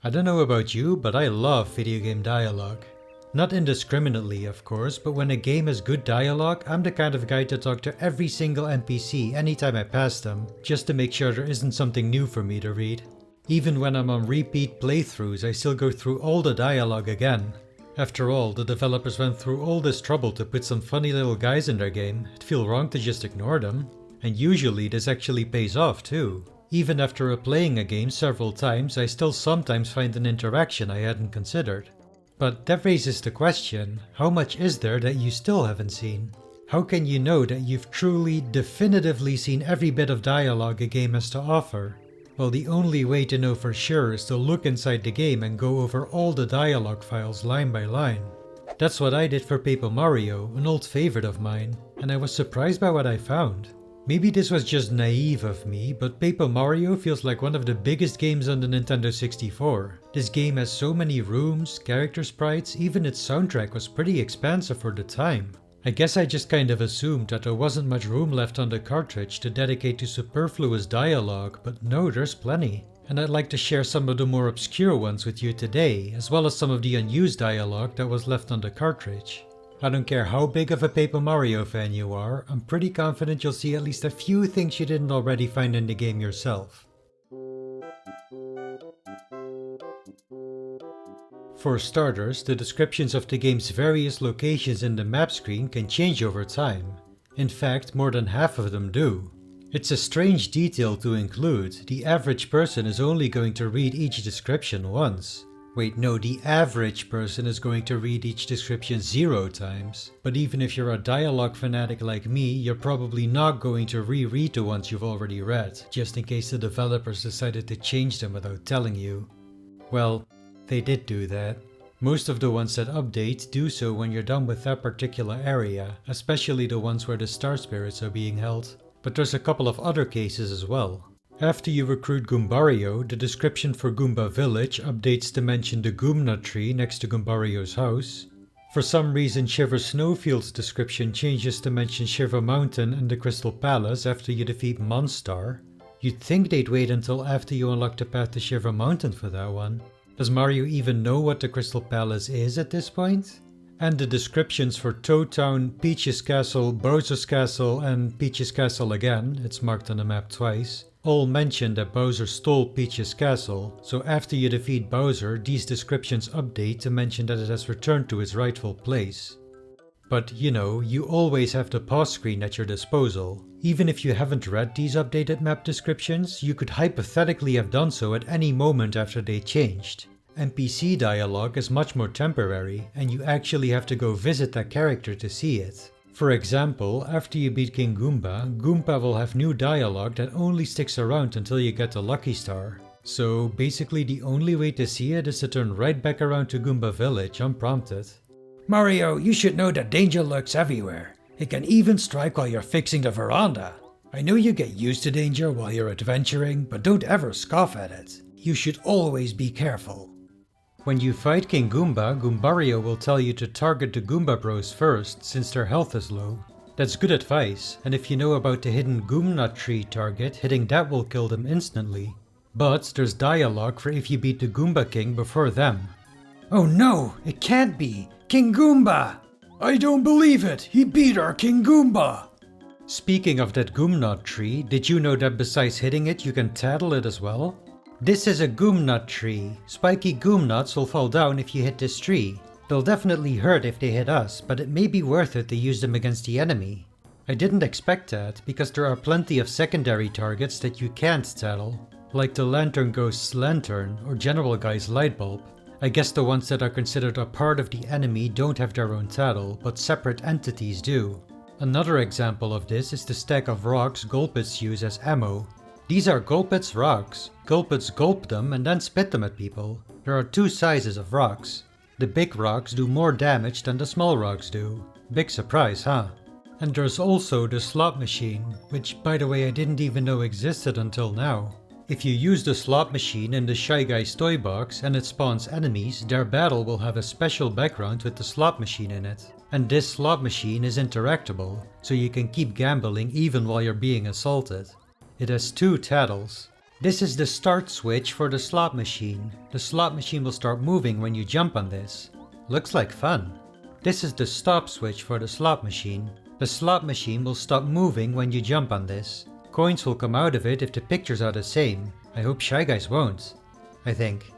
I don't know about you, but I love video game dialogue. Not indiscriminately, of course, but when a game has good dialogue, I'm the kind of guy to talk to every single NPC anytime I pass them, just to make sure there isn't something new for me to read. Even when I'm on repeat playthroughs, I still go through all the dialogue again. After all, the developers went through all this trouble to put some funny little guys in their game, it'd feel wrong to just ignore them. And usually this actually pays off too. Even after replaying a game several times, I still sometimes find an interaction I hadn't considered. But that raises the question, how much is there that you still haven't seen? How can you know that you've truly, definitively seen every bit of dialogue a game has to offer? Well, the only way to know for sure is to look inside the game and go over all the dialogue files line by line. That's what I did for Paper Mario, an old favorite of mine, and I was surprised by what I found. Maybe this was just naive of me, but Paper Mario feels like one of the biggest games on the Nintendo 64. This game has so many rooms, character sprites, even its soundtrack was pretty expansive for the time. I guess I just kind of assumed that there wasn't much room left on the cartridge to dedicate to superfluous dialogue, but no, there's plenty. And I'd like to share some of the more obscure ones with you today, as well as some of the unused dialogue that was left on the cartridge. I don't care how big of a Paper Mario fan you are, I'm pretty confident you'll see at least a few things you didn't already find in the game yourself. For starters, the descriptions of the game's various locations in the map screen can change over time. In fact, more than half of them do. It's a strange detail to include, the average person is only going to read each description once. Wait, no, the average person is going to read each description 0 times. But even if you're a dialogue fanatic like me, you're probably not going to reread the ones you've already read, just in case the developers decided to change them without telling you. Well, they did do that. Most of the ones that update do so when you're done with that particular area, especially the ones where the star spirits are being held. But there's a couple of other cases as well. After you recruit Goombario, the description for Goomba Village updates to mention the Goomnut tree next to Goombario's house. For some reason, Shiver Snowfield's description changes to mention Shiver Mountain and the Crystal Palace after you defeat Monstar. You'd think they'd wait until after you unlock the path to Shiver Mountain for that one. Does Mario even know what the Crystal Palace is at this point? And the descriptions for Toad Town, Peach's Castle, Bowser's Castle, and Peach's Castle again, it's marked on the map twice, all mention that Bowser stole Peach's castle, so after you defeat Bowser, these descriptions update to mention that it has returned to its rightful place. But you know, you always have the pause screen at your disposal. Even if you haven't read these updated map descriptions, you could hypothetically have done so at any moment after they changed. NPC dialogue is much more temporary, and you actually have to go visit that character to see it. For example, after you beat King Goomba, Goomba will have new dialogue that only sticks around until you get the Lucky Star. So basically the only way to see it is to turn right back around to Goomba Village unprompted. Mario, you should know that danger lurks everywhere. It can even strike while you're fixing the veranda. I know you get used to danger while you're adventuring, but don't ever scoff at it. You should always be careful. When you fight King Goomba, Goombario will tell you to target the Goomba Bros first, since their health is low. That's good advice, and if you know about the hidden Goomnut tree target, hitting that will kill them instantly. But there's dialogue for if you beat the Goomba King before them. Oh no, it can't be! King Goomba! I don't believe it! He beat our King Goomba! Speaking of that Goomnut tree, did you know that besides hitting it, you can tattle it as well? This is a Goomnut tree. Spiky Goomnuts will fall down if you hit this tree. They'll definitely hurt if they hit us, but it may be worth it to use them against the enemy. I didn't expect that, because there are plenty of secondary targets that you can't tattle, like the Lantern Ghost's lantern or General Guy's light bulb. I guess the ones that are considered a part of the enemy don't have their own tattle, but separate entities do. Another example of this is the stack of rocks Gulpits use as ammo. These are Gulpits rocks. Gulpits gulp them and then spit them at people. There are two sizes of rocks. The big rocks do more damage than the small rocks do. Big surprise, huh? And there's also the slot machine, which by the way I didn't even know existed until now. If you use the slot machine in the Shy Guy's toy box and it spawns enemies, their battle will have a special background with the slot machine in it. And this slot machine is interactable, so you can keep gambling even while you're being assaulted. It has two tattles. This is the start switch for the slot machine. The slot machine will start moving when you jump on this. Looks like fun. This is the stop switch for the slot machine. The slot machine will stop moving when you jump on this. Coins will come out of it if the pictures are the same. I hope Shy Guys won't. I think.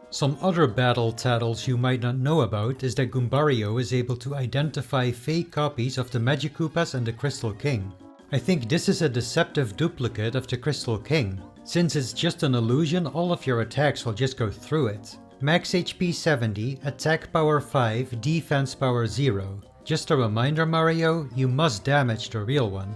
Some other battle tattles you might not know about is that Goombario is able to identify fake copies of the Magic Koopas and the Crystal King. I think this is a deceptive duplicate of the Crystal King. Since it's just an illusion, all of your attacks will just go through it. Max HP 70, attack power 5, defense power 0. Just a reminder, Mario, you must damage the real one.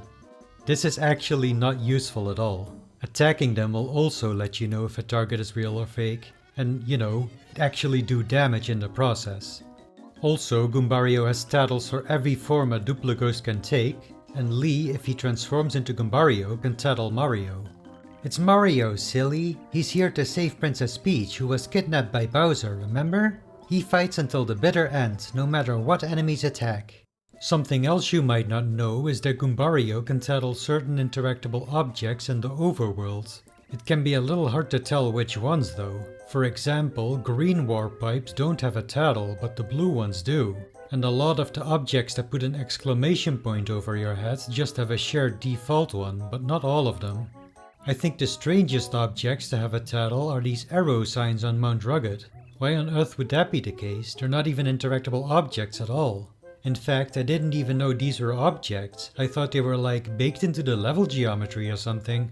This is actually not useful at all. Attacking them will also let you know if a target is real or fake. And, you know, actually do damage in the process. Also, Goombario has tattles for every form a Duplighost can take, and Lee, if he transforms into Goombario, can tattle Mario. It's Mario, silly. He's here to save Princess Peach, who was kidnapped by Bowser, remember? He fights until the bitter end, no matter what enemies attack. Something else you might not know is that Goombario can tattle certain interactable objects in the overworld. It can be a little hard to tell which ones though. For example, green warp pipes don't have a tattle, but the blue ones do. And a lot of the objects that put an exclamation point over your head just have a shared default one, but not all of them. I think the strangest objects to have a tattle are these arrow signs on Mount Rugged. Why on earth would that be the case? They're not even interactable objects at all. In fact, I didn't even know these were objects. I thought they were like baked into the level geometry or something.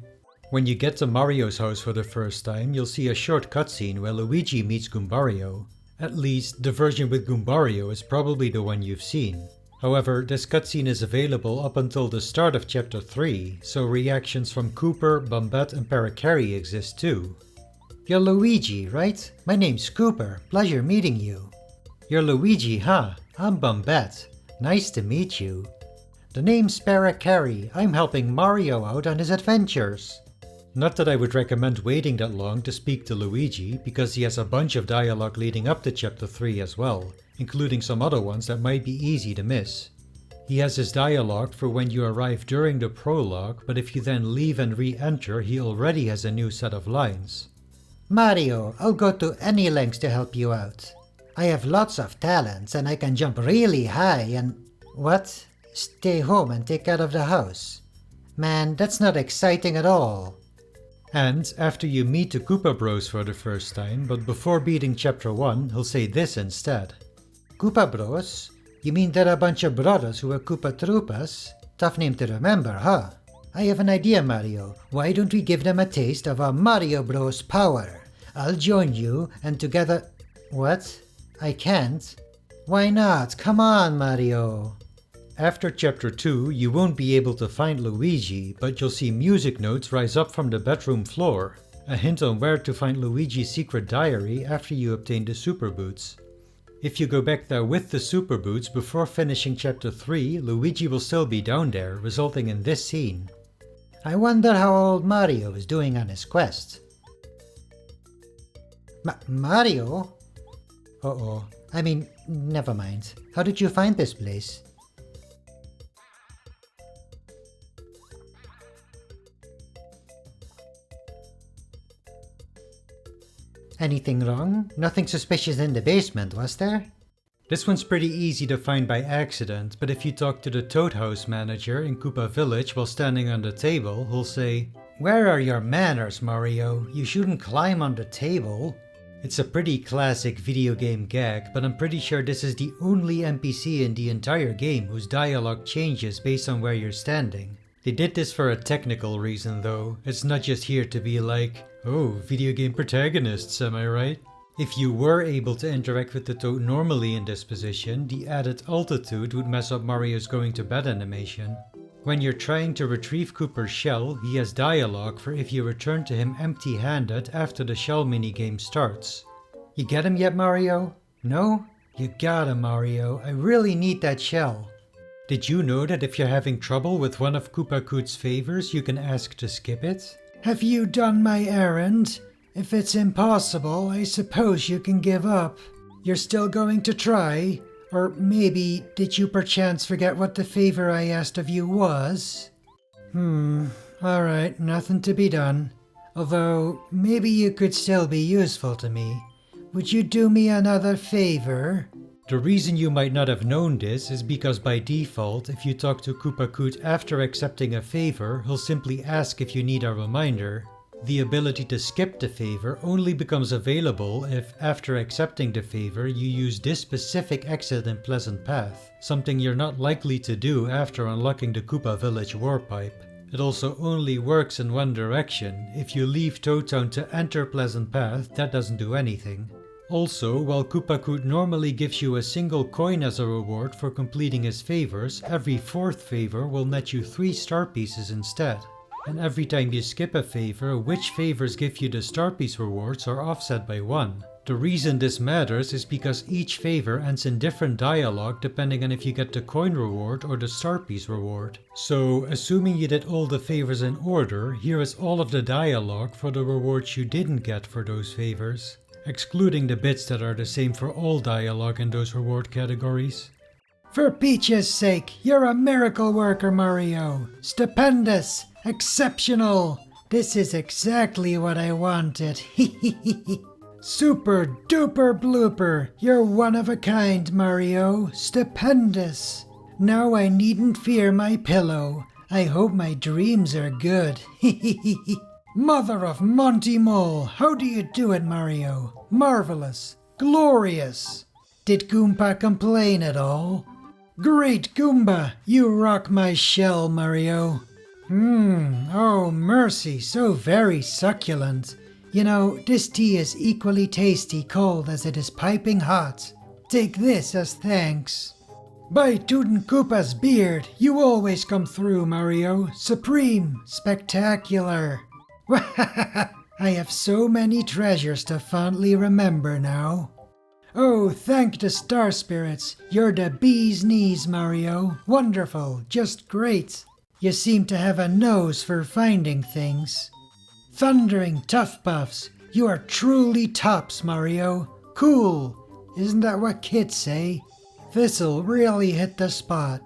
When you get to Mario's house for the first time, you'll see a short cutscene where Luigi meets Goombario. At least, the version with Goombario is probably the one you've seen. However, this cutscene is available up until the start of Chapter 3, so reactions from Cooper, Bombette and Paracari exist too. You're Luigi, right? My name's Cooper. Pleasure meeting you. You're Luigi, huh? I'm Bombette. Nice to meet you. The name's Paracari. I'm helping Mario out on his adventures. Not that I would recommend waiting that long to speak to Luigi, because he has a bunch of dialogue leading up to Chapter 3 as well, including some other ones that might be easy to miss. He has his dialogue for when you arrive during the prologue, but if you then leave and re-enter, he already has a new set of lines. Mario, I'll go to any lengths to help you out. I have lots of talents and I can jump really high and... What? Stay home and take care of the house. Man, that's not exciting at all. And after you meet the Koopa Bros for the first time, but before beating Chapter 1, he'll say this instead. Koopa Bros? You mean they're a bunch of brothers who are Koopa Troopas? Tough name to remember, huh? I have an idea, Mario. Why don't we give them a taste of our Mario Bros power? I'll join you and together... What? I can't? Why not? Come on, Mario. After Chapter 2, you won't be able to find Luigi, but you'll see music notes rise up from the bedroom floor. A hint on where to find Luigi's secret diary after you obtain the Super Boots. If you go back there with the Super Boots before finishing Chapter 3, Luigi will still be down there, resulting in this scene. I wonder how old Mario is doing on his quest. Mario? Uh-oh. I mean, never mind. How did you find this place? Anything wrong? Nothing suspicious in the basement, was there? This one's pretty easy to find by accident, but if you talk to the Toad House manager in Koopa Village while standing on the table, he'll say, "Where are your manners, Mario? You shouldn't climb on the table." It's a pretty classic video game gag, but I'm pretty sure this is the only NPC in the entire game whose dialogue changes based on where you're standing. They did this for a technical reason though. It's not just here to be like, oh, video game protagonists, am I right? If you were able to interact with the Toad normally in this position, the added altitude would mess up Mario's going to bed animation. When you're trying to retrieve Cooper's shell, he has dialogue for if you return to him empty-handed after the shell minigame starts. You get him yet, Mario? No? You got him, Mario. I really need that shell. Did you know that if you're having trouble with one of Koopa Koot's favors, you can ask to skip it? Have you done my errand? If it's impossible, I suppose you can give up. You're still going to try? Or maybe, did you perchance forget what the favor I asked of you was? Alright, nothing to be done. Although, maybe you could still be useful to me. Would you do me another favor? The reason you might not have known this is because by default, if you talk to Koopa Koot after accepting a favor, he'll simply ask if you need a reminder. The ability to skip the favor only becomes available if, after accepting the favor, you use this specific exit in Pleasant Path, something you're not likely to do after unlocking the Koopa Village Warpipe. It also only works in one direction. If you leave Toad Town to enter Pleasant Path, that doesn't do anything. Also, while Koopa Koot normally gives you a single coin as a reward for completing his favors, every fourth favor will net you 3 star pieces instead. And every time you skip a favor, which favors give you the star piece rewards are offset by 1. The reason this matters is because each favor ends in different dialogue depending on if you get the coin reward or the star piece reward. So, assuming you did all the favors in order, here is all of the dialogue for the rewards you didn't get for those favors, excluding the bits that are the same for all dialogue in those reward categories. For Peach's sake, you're a miracle worker, Mario! Stupendous! Exceptional! This is exactly what I wanted. Super duper blooper! You're one of a kind, Mario. Stupendous! Now I needn't fear my pillow. I hope my dreams are good. Mother of Monty Mole, how do you do it, Mario? Marvelous! Glorious! Did Goomba complain at all? Great Goomba! You rock my shell, Mario. Oh mercy, so very succulent. You know, this tea is equally tasty cold as it is piping hot. Take this as thanks. By Tootin' Koopa's beard, you always come through, Mario. Supreme, spectacular. I have so many treasures to fondly remember now. Oh, thank the star spirits. You're the bee's knees, Mario. Wonderful, just great. You seem to have a nose for finding things. Thundering Tough Puffs, you are truly tops, Mario. Cool, isn't that what kids say? This'll really hit the spot.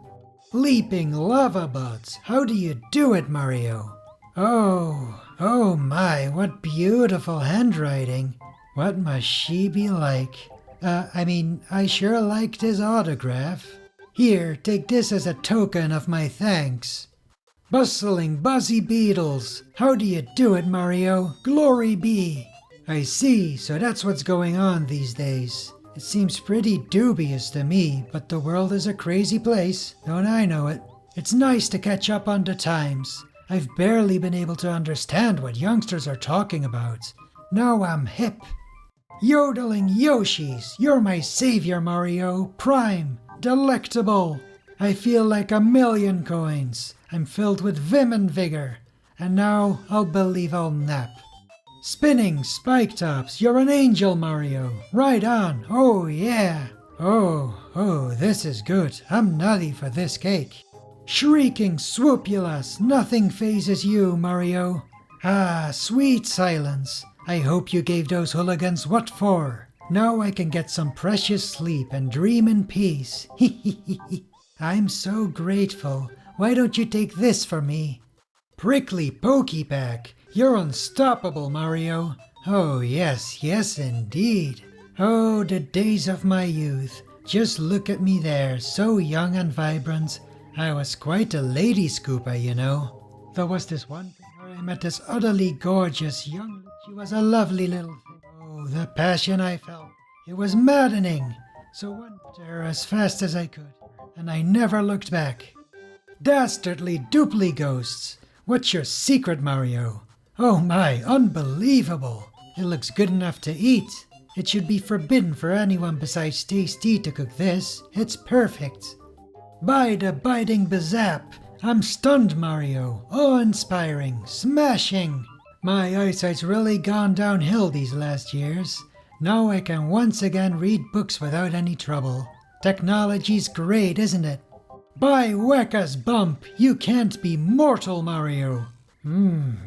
Leaping Lava Butts, how do you do it, Mario? Oh my, what beautiful handwriting. What must she be like? I sure liked his autograph. Here, take this as a token of my thanks. Bustling Buzzy Beetles, how do you do it, Mario? Glory be! I see, so that's what's going on these days. It seems pretty dubious to me, but the world is a crazy place, don't I know it? It's nice to catch up on the times. I've barely been able to understand what youngsters are talking about. Now I'm hip. Yodeling Yoshis, you're my savior, Mario. Prime, delectable. I feel like 1,000,000 coins. I'm filled with vim and vigor. And now I'll believe I'll nap. Spinning Spike Tops, you're an angel, Mario. Right on. Oh yeah. Oh, this is good. I'm nutty for this cake. Shrieking Swoopulous, nothing phases you, Mario. Ah, sweet silence. I hope you gave those hooligans what for. Now I can get some precious sleep and dream in peace. I'm so grateful. Why don't you take this for me? Prickly Pokepack, you're unstoppable, Mario. Oh yes indeed. Oh, the days of my youth. Just look at me there, so young and vibrant. I was quite a lady Koopa, you know. There was this one thing where I met this utterly gorgeous young... She was a lovely little thing. Oh, the passion I felt. It was maddening. So I went to her as fast as I could, and I never looked back. Dastardly Dooply Ghosts. What's your secret, Mario? Oh my, unbelievable. It looks good enough to eat. It should be forbidden for anyone besides Tasty to cook this. It's perfect. By the biting Bazap, I'm stunned, Mario. Awe-inspiring, smashing. My eyesight's really gone downhill these last years. Now I can once again read books without any trouble. Technology's great, isn't it? By Wecca's Bump, you can't be mortal, Mario.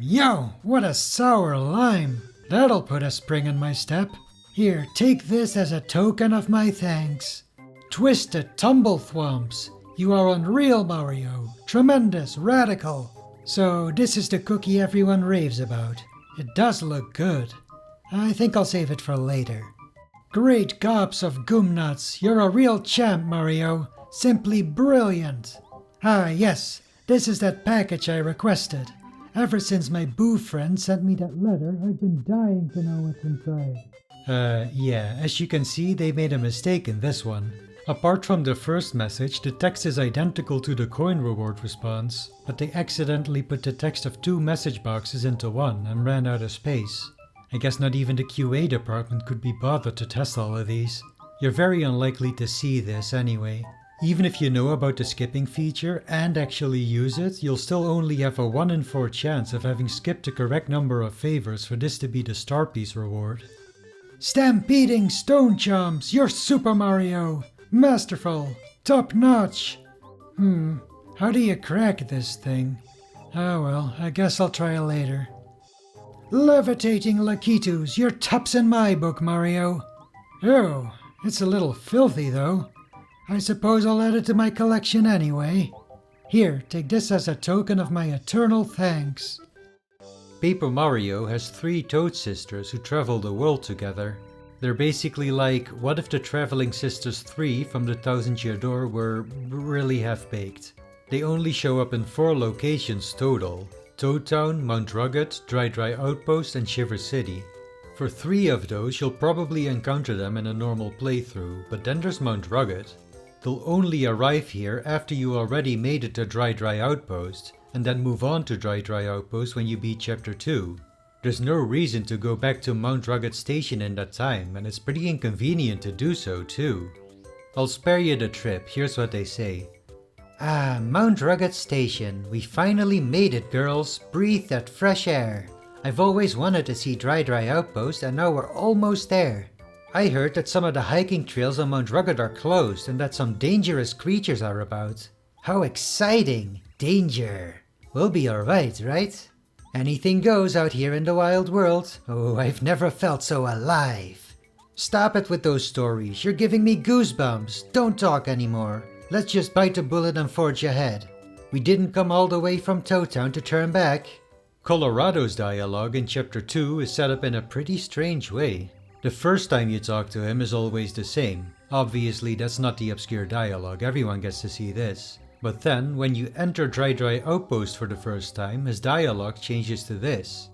Yo, what a sour lime. That'll put a spring in my step. Here, take this as a token of my thanks. Twisted Tumblethwumps. You are unreal, Mario. Tremendous, radical. So this is the cookie everyone raves about. It does look good. I think I'll save it for later. Great gobs of goomnuts, you're a real champ, Mario. Simply brilliant. Ah, yes, this is that package I requested. Ever since my boo friend sent me that letter, I've been dying to know what's inside. Yeah, as you can see, they made a mistake in this one. Apart from the first message, the text is identical to the coin reward response, but they accidentally put the text of 2 message boxes into one and ran out of space. I guess not even the QA department could be bothered to test all of these. You're very unlikely to see this anyway. Even if you know about the skipping feature and actually use it, you'll still only have a 1 in 4 chance of having skipped the correct number of favors for this to be the star piece reward. Stampeding stone chomps, you're Super Mario! Masterful! Top notch! How do you crack this thing? Oh well, I guess I'll try later. Levitating Lakitus, you're tops in my book, Mario. Oh, it's a little filthy though. I suppose I'll add it to my collection anyway. Here, take this as a token of my eternal thanks. Paper Mario has 3 Toad sisters who travel the world together. They're basically like, what if the Traveling Sisters 3 from the Thousand Year Door were really half-baked? They only show up in 4 locations total: Toad Town, Mount Rugged, Dry Outpost and Shiver City. For 3 of those you'll probably encounter them in a normal playthrough, but then there's Mount Rugged. They'll only arrive here after you already made it to Dry Outpost, and then move on to Dry Outpost when you beat Chapter 2. There's no reason to go back to Mount Rugged Station in that time, and it's pretty inconvenient to do so too. I'll spare you the trip, here's what they say. Ah, Mount Rugged Station, we finally made it, girls. Breathe that fresh air. I've always wanted to see Dry Outpost, and now we're almost there. I heard that some of the hiking trails on Mount Rugged are closed and that some dangerous creatures are about. How exciting! Danger! We'll be alright, right? Anything goes out here in the wild world. Oh, I've never felt so alive. Stop it with those stories. You're giving me goosebumps. Don't talk anymore. Let's just bite the bullet and forge ahead. We didn't come all the way from Toad Town to turn back. Colorado's dialogue in Chapter 2 is set up in a pretty strange way. The first time you talk to him is always the same. Obviously, that's not the obscure dialogue. Everyone gets to see this. But then, when you enter Dry Outpost for the first time, his dialogue changes to this.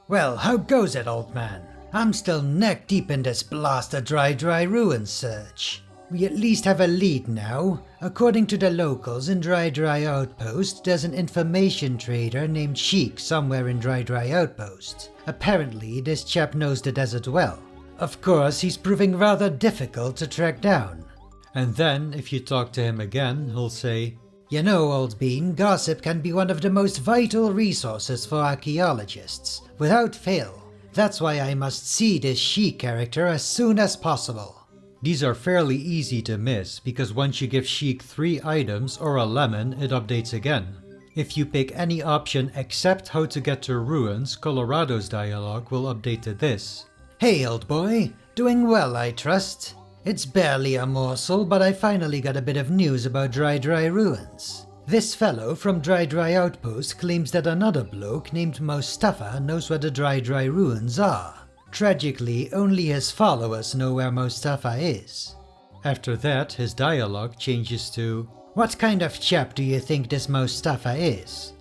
Well, how goes it, old man? I'm still neck deep in this blasted Dry ruin search. We at least have a lead now. According to the locals in Dry Outpost, there's an information trader named Sheik somewhere in Dry Outpost. Apparently, this chap knows the desert well. Of course, he's proving rather difficult to track down. And then, if you talk to him again, he'll say, you know, old bean, gossip can be one of the most vital resources for archaeologists, without fail. That's why I must see this Sheik character as soon as possible. These are fairly easy to miss, because once you give Sheik 3 items or a lemon, it updates again. If you pick any option except how to get to ruins, Colorado's dialogue will update to this. Hey old boy, doing well I trust? It's barely a morsel, but I finally got a bit of news about Dry ruins. This fellow from Dry Outpost claims that another bloke named Mustafa knows where the Dry ruins are. Tragically, only his followers know where Mustafa is. After that, his dialogue changes to, what kind of chap do you think this Mustafa is?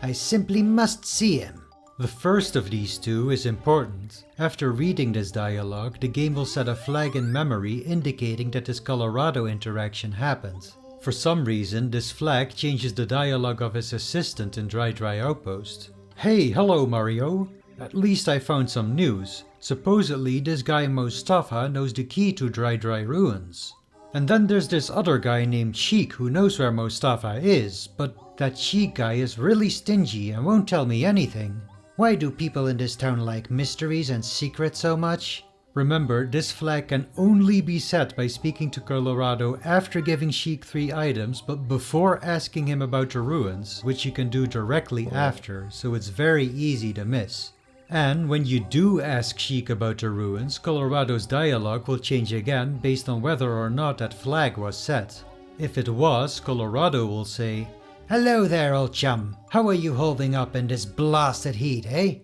I simply must see him. The first of these 2 is important. After reading this dialogue, the game will set a flag in memory indicating that this Colorado interaction happened. For some reason, this flag changes the dialogue of his assistant in Dry Outpost. Hey, hello Mario! At least I found some news. Supposedly this guy Mustafa knows the key to Dry ruins. And then there's this other guy named Sheik who knows where Mustafa is, but that Sheik guy is really stingy and won't tell me anything. Why do people in this town like mysteries and secrets so much? Remember, this flag can only be set by speaking to Colorado after giving Sheik 3 items, but before asking him about the ruins, which you can do directly after, so it's very easy to miss. And when you do ask Sheik about the ruins, Colorado's dialogue will change again based on whether or not that flag was set. If it was, Colorado will say, hello there old chum, how are you holding up in this blasted heat, eh?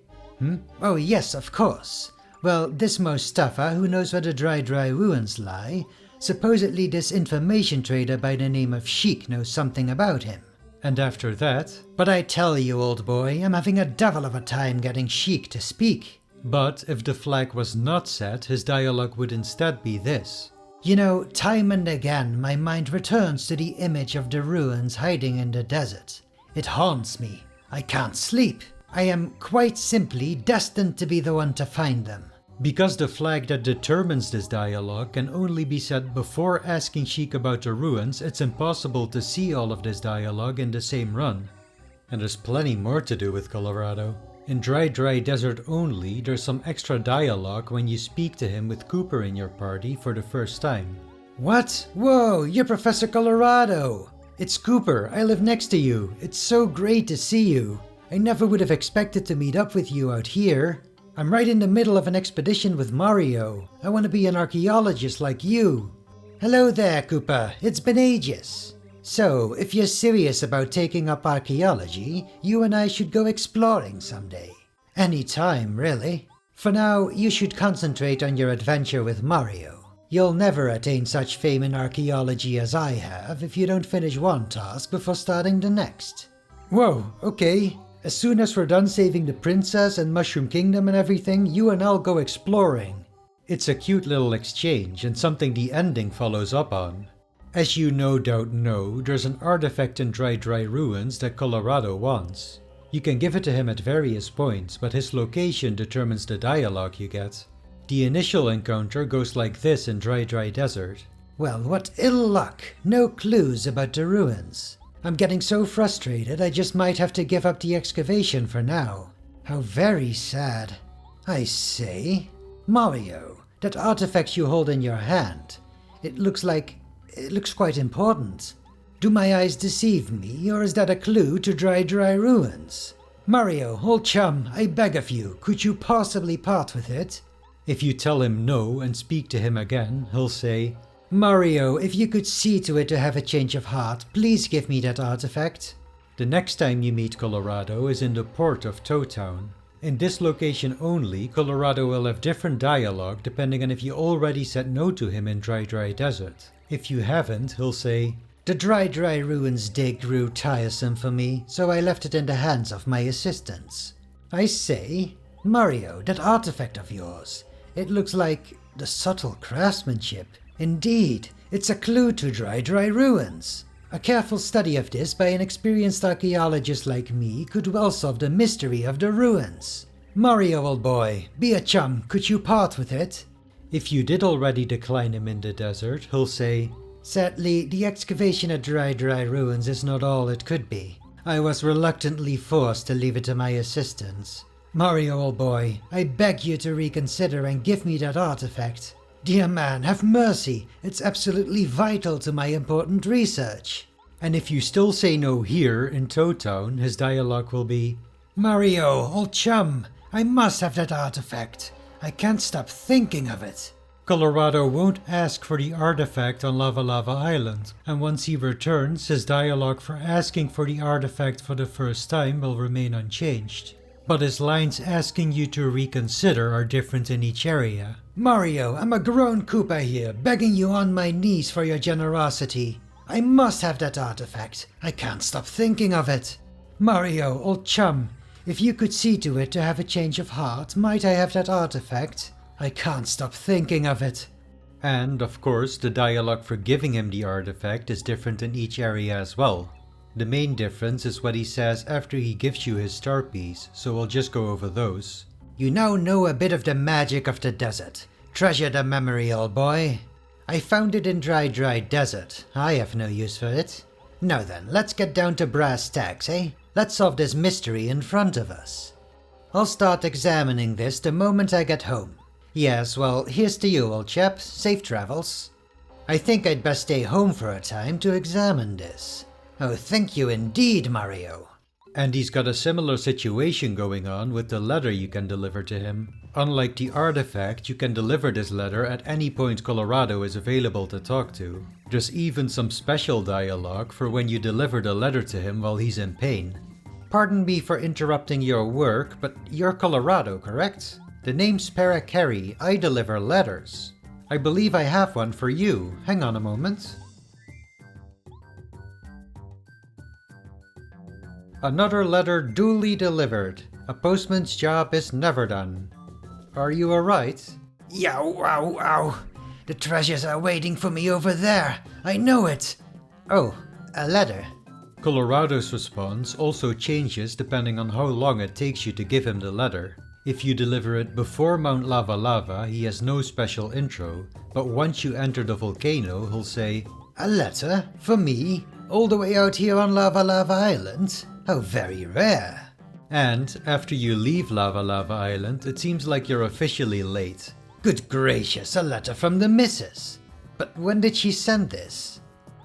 Oh yes, of course. Well, this Mostafa, who knows where the dry ruins lie, supposedly this information trader by the name of Sheik knows something about him. And after that? But I tell you, old boy, I'm having a devil of a time getting Sheik to speak. But if the flag was not set, his dialogue would instead be this. You know, time and again my mind returns to the image of the ruins hiding in the desert. It haunts me. I can't sleep. I am quite simply destined to be the one to find them. Because the flag that determines this dialogue can only be set before asking Sheik about the ruins, it's impossible to see all of this dialogue in the same run. And there's plenty more to do with Colorado. In Dry Desert only, there's some extra dialogue when you speak to him with Cooper in your party for the first time. What? Whoa, you're Professor Colorado! It's Cooper, I live next to you. It's so great to see you. I never would have expected to meet up with you out here. I'm right in the middle of an expedition with Mario. I want to be an archaeologist like you. Hello there, Cooper. It's been ages. So, if you're serious about taking up archaeology, you and I should go exploring someday. Any time, really. For now, you should concentrate on your adventure with Mario. You'll never attain such fame in archaeology as I have if you don't finish one task before starting the next. Whoa, okay. As soon as we're done saving the princess and Mushroom Kingdom and everything, you and I'll go exploring. It's a cute little exchange and something the ending follows up on. As you no doubt know, there's an artifact in Dry Ruins that Colorado wants. You can give it to him at various points, but his location determines the dialogue you get. The initial encounter goes like this in Dry Desert. Well, what ill luck. No clues about the ruins. I'm getting so frustrated I just might have to give up the excavation for now. How very sad. I say, Mario, that artifact you hold in your hand, it looks quite important. Do my eyes deceive me, or is that a clue to Dry Ruins? Mario, old chum, I beg of you, could you possibly part with it? If you tell him no and speak to him again, he'll say, Mario, if you could see to it to have a change of heart, please give me that artifact. The next time you meet Colorado is in the port of Tow Town. In this location only, Colorado will have different dialogue depending on if you already said no to him in Dry Desert. If you haven't, he'll say, The Dry Ruins dig grew tiresome for me, so I left it in the hands of my assistants. I say, Mario, that artifact of yours, it looks like the subtle craftsmanship. Indeed, it's a clue to Dry Ruins. A careful study of this by an experienced archaeologist like me could well solve the mystery of the ruins. Mario, old boy, be a chum, could you part with it? If you did already decline him in the desert, he'll say, Sadly, the excavation at Dry Ruins is not all it could be. I was reluctantly forced to leave it to my assistants. Mario, old boy, I beg you to reconsider and give me that artifact. Dear man, have mercy, it's absolutely vital to my important research. And if you still say no here in Tow Town, his dialogue will be, Mario, old chum, I must have that artifact. I can't stop thinking of it. Colorado won't ask for the artifact on Lava Island, and once he returns, his dialogue for asking for the artifact for the first time will remain unchanged. But his lines asking you to reconsider are different in each area. Mario, I'm a grown Koopa here, begging you on my knees for your generosity. I must have that artifact. I can't stop thinking of it. Mario, old chum, if you could see to it to have a change of heart, might I have that artifact? I can't stop thinking of it. And, of course, the dialogue for giving him the artifact is different in each area as well. The main difference is what he says after he gives you his star piece, so we'll just go over those. You now know a bit of the magic of the desert. Treasure the memory, old boy. I found it in Dry Desert. I have no use for it. Now then, let's get down to brass tacks, eh? Let's solve this mystery in front of us. I'll start examining this the moment I get home. Yes, well, here's to you, old chap. Safe travels. I think I'd best stay home for a time to examine this. Oh, thank you indeed, Mario. And he's got a similar situation going on with the letter you can deliver to him. Unlike the artifact, you can deliver this letter at any point Colorado is available to talk to. There's even some special dialogue for when you deliver the letter to him while he's in pain. Pardon me for interrupting your work, but you're Colorado, correct? The name's Parakeri. I deliver letters. I believe I have one for you. Hang on a moment. Another letter duly delivered. A postman's job is never done. Are you alright? Yow, ow, ow. The treasures are waiting for me over there. I know it. Oh, a letter. Colorado's response also changes depending on how long it takes you to give him the letter. If you deliver it before Mount Lava Lava, he has no special intro, but once you enter the volcano, he'll say, "A letter? For me? All the way out here on Lava Lava Island? How very rare." And after you leave Lava Lava Island, it seems like you're officially late. Good gracious, a letter from the missus. But when did she send this?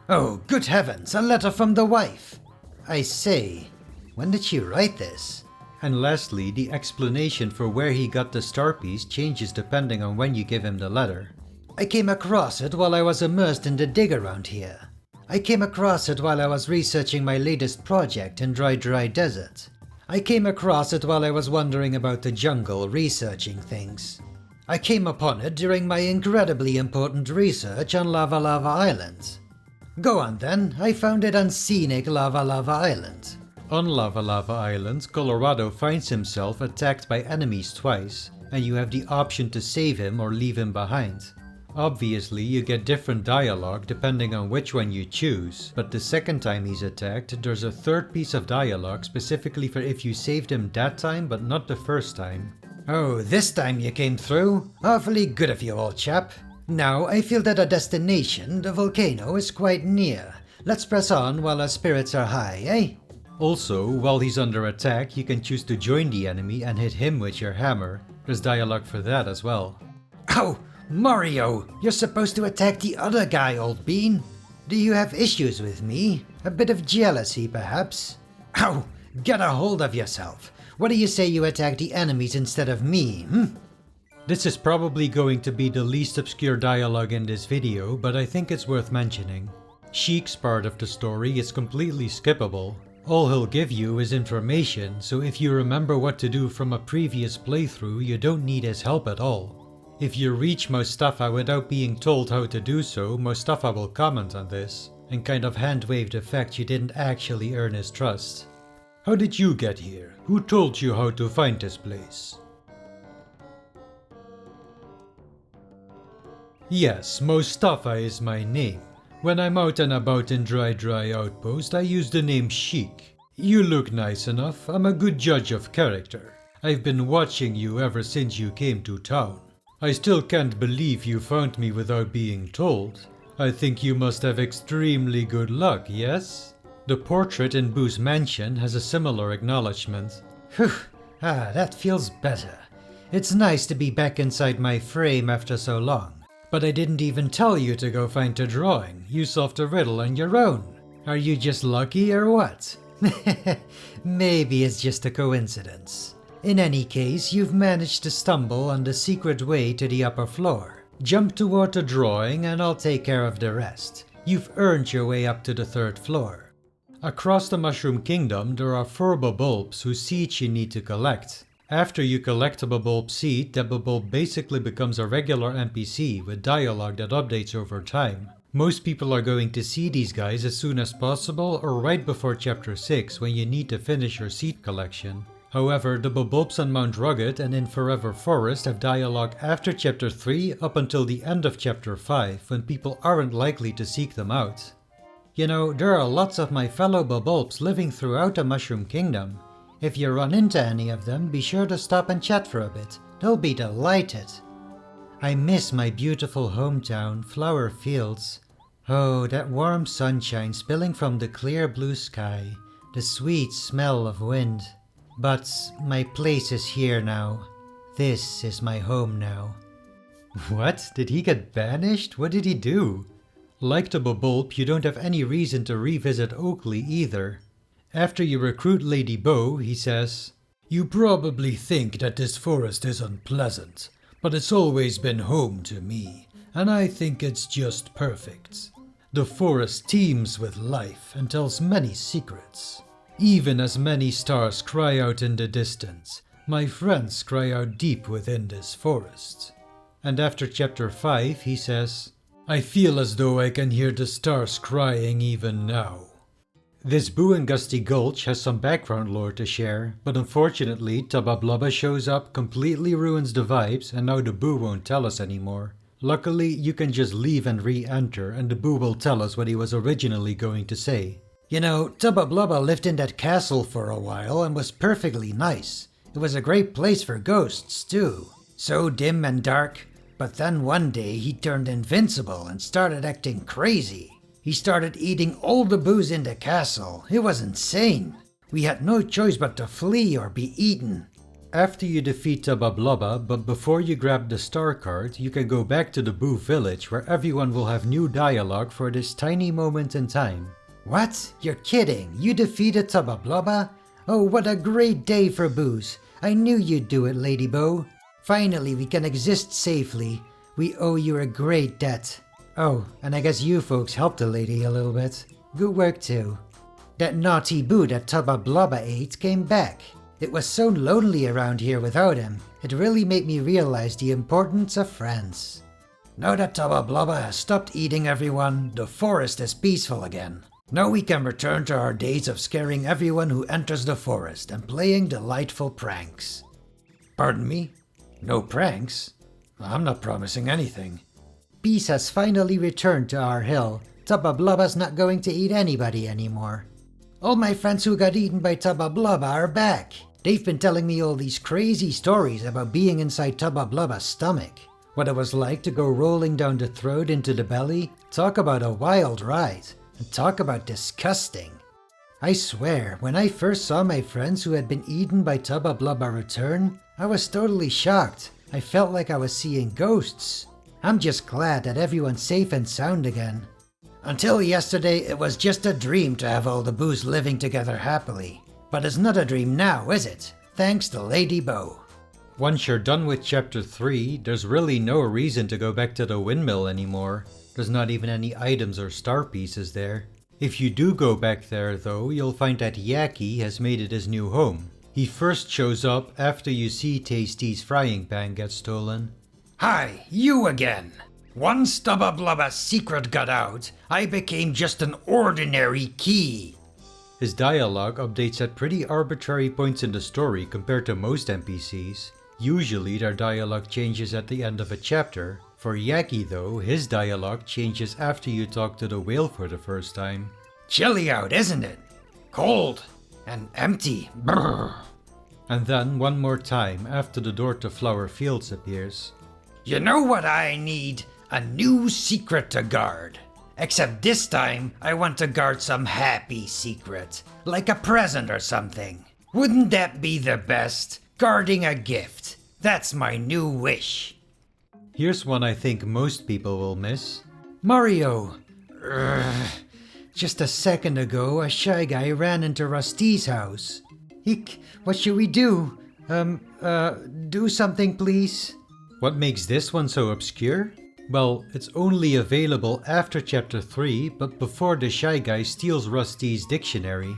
Oh, good heavens, a letter from the wife. I say, when did she write this? And lastly, the explanation for where he got the star piece changes depending on when you give him the letter. I came across it while I was immersed in the dig around here. I came across it while I was researching my latest project in Dry Desert. I came across it while I was wandering about the jungle researching things. I came upon it during my incredibly important research on Lava Lava Island. Go on then, I found it on scenic Lava Lava Island. On Lava Lava Island, Colorado finds himself attacked by enemies twice, and you have the option to save him or leave him behind. Obviously, you get different dialogue depending on which one you choose, but the second time he's attacked, there's a third piece of dialogue specifically for if you saved him that time but not the first time. Oh, this time you came through? Awfully good of you, old chap. Now I feel that our destination, the volcano, is quite near. Let's press on while our spirits are high, eh? Also, while he's under attack, you can choose to join the enemy and hit him with your hammer. There's dialogue for that as well. Ow! Mario! You're supposed to attack the other guy, old bean. Do you have issues with me? A bit of jealousy, perhaps? Ow! Get a hold of yourself. What do you say you attack the enemies instead of me, This is probably going to be the least obscure dialogue in this video, but I think it's worth mentioning. Sheik's part of the story is completely skippable. All he'll give you is information, so if you remember what to do from a previous playthrough, you don't need his help at all. If you reach Mustafa without being told how to do so, Mustafa will comment on this, and kind of hand-wave the fact you didn't actually earn his trust. How did you get here? Who told you how to find this place? Yes, Mustafa is my name. When I'm out and about in Dry Outpost, I use the name Sheik. You look nice enough, I'm a good judge of character. I've been watching you ever since you came to town. I still can't believe you found me without being told. I think you must have extremely good luck, yes? The portrait in Boo's mansion has a similar acknowledgement. Whew, that feels better. It's nice to be back inside my frame after so long. But I didn't even tell you to go find the drawing. You solved the riddle on your own. Are you just lucky or what? Maybe it's just a coincidence. In any case, you've managed to stumble on the secret way to the upper floor. Jump toward the drawing and I'll take care of the rest. You've earned your way up to the 3rd floor. Across the Mushroom Kingdom, there are 4 bulbs whose seeds you need to collect. After you collect a bulb seed, that bulb basically becomes a regular NPC with dialogue that updates over time. Most people are going to see these guys as soon as possible or right before chapter 6 when you need to finish your seed collection. However, the bulbs on Mount Rugged and in Forever Forest have dialogue after chapter 3 up until the end of chapter 5 when people aren't likely to seek them out. You know, there are lots of my fellow bulbs living throughout the Mushroom Kingdom. If you run into any of them, be sure to stop and chat for a bit. They'll be delighted. I miss my beautiful hometown, flower fields. Oh, that warm sunshine spilling from the clear blue sky, the sweet smell of wind. But my place is here now. This is my home now. What? Did he get banished? What did he do? Like the bulb, you don't have any reason to revisit Oakley either. After you recruit Lady Bo, he says, "You probably think that this forest is unpleasant, but it's always been home to me, and I think it's just perfect. The forest teems with life and tells many secrets. Even as many stars cry out in the distance, my friends cry out deep within this forest. And after chapter 5 he says, I feel as though I can hear the stars crying even now. This Boo and Gusty Gulch has some background lore to share, but unfortunately Tubba Blubba shows up, completely ruins the vibes, and now the Boo won't tell us anymore. Luckily, you can just leave and re-enter and the Boo will tell us what he was originally going to say. You know, Tubba Blubba lived in that castle for a while and was perfectly nice. It was a great place for ghosts too. So dim and dark, but then one day he turned invincible and started acting crazy. He started eating all the Boos in the castle. It was insane. We had no choice but to flee or be eaten. After you defeat Tubba Blubba, but before you grab the star card, you can go back to the Boo village where everyone will have new dialogue for this tiny moment in time. What? You're kidding? You defeated Tubba Blubba? Oh, what a great day for Boos. I knew you'd do it, Lady Bo. Finally, we can exist safely. We owe you a great debt. Oh, and I guess you folks helped the lady a little bit. Good work too. That naughty Boo that Tubba Blubba ate came back. It was so lonely around here without him. It really made me realize the importance of friends. Now that Tubba Blubba has stopped eating everyone, the forest is peaceful again. Now we can return to our days of scaring everyone who enters the forest and playing delightful pranks. Pardon me? No pranks? I'm not promising anything. Peace has finally returned to our hill. Tubba Blubba's not going to eat anybody anymore. All my friends who got eaten by Tubba Blubba are back. They've been telling me all these crazy stories about being inside Tubba Blubba's stomach. What it was like to go rolling down the throat into the belly. Talk about a wild ride. And talk about disgusting. I swear, when I first saw my friends who had been eaten by Tubba Blubba return, I was totally shocked. I felt like I was seeing ghosts. I'm just glad that everyone's safe and sound again. Until yesterday, it was just a dream to have all the Boos living together happily. But it's not a dream now, is it? Thanks to Lady Bo. Once you're done with chapter 3, there's really no reason to go back to the windmill anymore. There's not even any items or star pieces there. If you do go back there though, you'll find that Yaki has made it his new home. He first shows up after you see Tasty's frying pan get stolen. Hi, you again! Once Tubba Blubba's secret got out, I became just an ordinary key. His dialogue updates at pretty arbitrary points in the story compared to most NPCs. Usually their dialogue changes at the end of a chapter. For Yaki though, his dialogue changes after you talk to the whale for the first time. Chilly out, isn't it? Cold and empty. Brrr. And then one more time after the door to Flower Fields appears. You know what I need? A new secret to guard. Except this time, I want to guard some happy secret. Like a present or something. Wouldn't that be the best? Guarding a gift. That's my new wish. Here's one I think most people will miss. Mario! Just a second ago, a shy guy ran into Rusty's house. Eek, what should we do? Do something please? What makes this one so obscure? Well, it's only available after chapter 3, but before the shy guy steals Rusty's dictionary.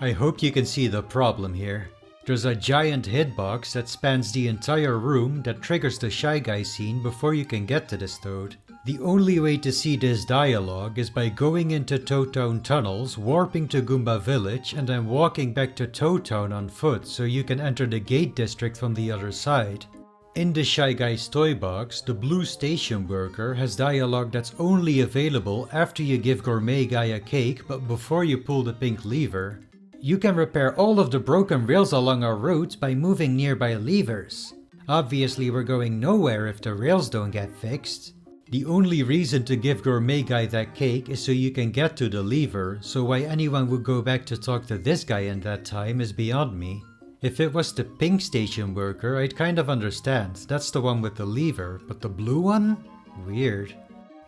I hope you can see the problem here. There's a giant hitbox that spans the entire room that triggers the Shy Guy scene before you can get to this toad. The only way to see this dialogue is by going into Toad Town tunnels, warping to Goomba Village, and then walking back to Toad Town on foot so you can enter the gate district from the other side. In the Shy Guy's toy box, the blue station worker has dialogue that's only available after you give Gourmet Guy a cake but before you pull the pink lever. You can repair all of the broken rails along our route by moving nearby levers. Obviously we're going nowhere if the rails don't get fixed. The only reason to give Gourmet Guy that cake is so you can get to the lever, so why anyone would go back to talk to this guy in that time is beyond me. If it was the pink station worker, I'd kind of understand, that's the one with the lever, but the blue one? Weird.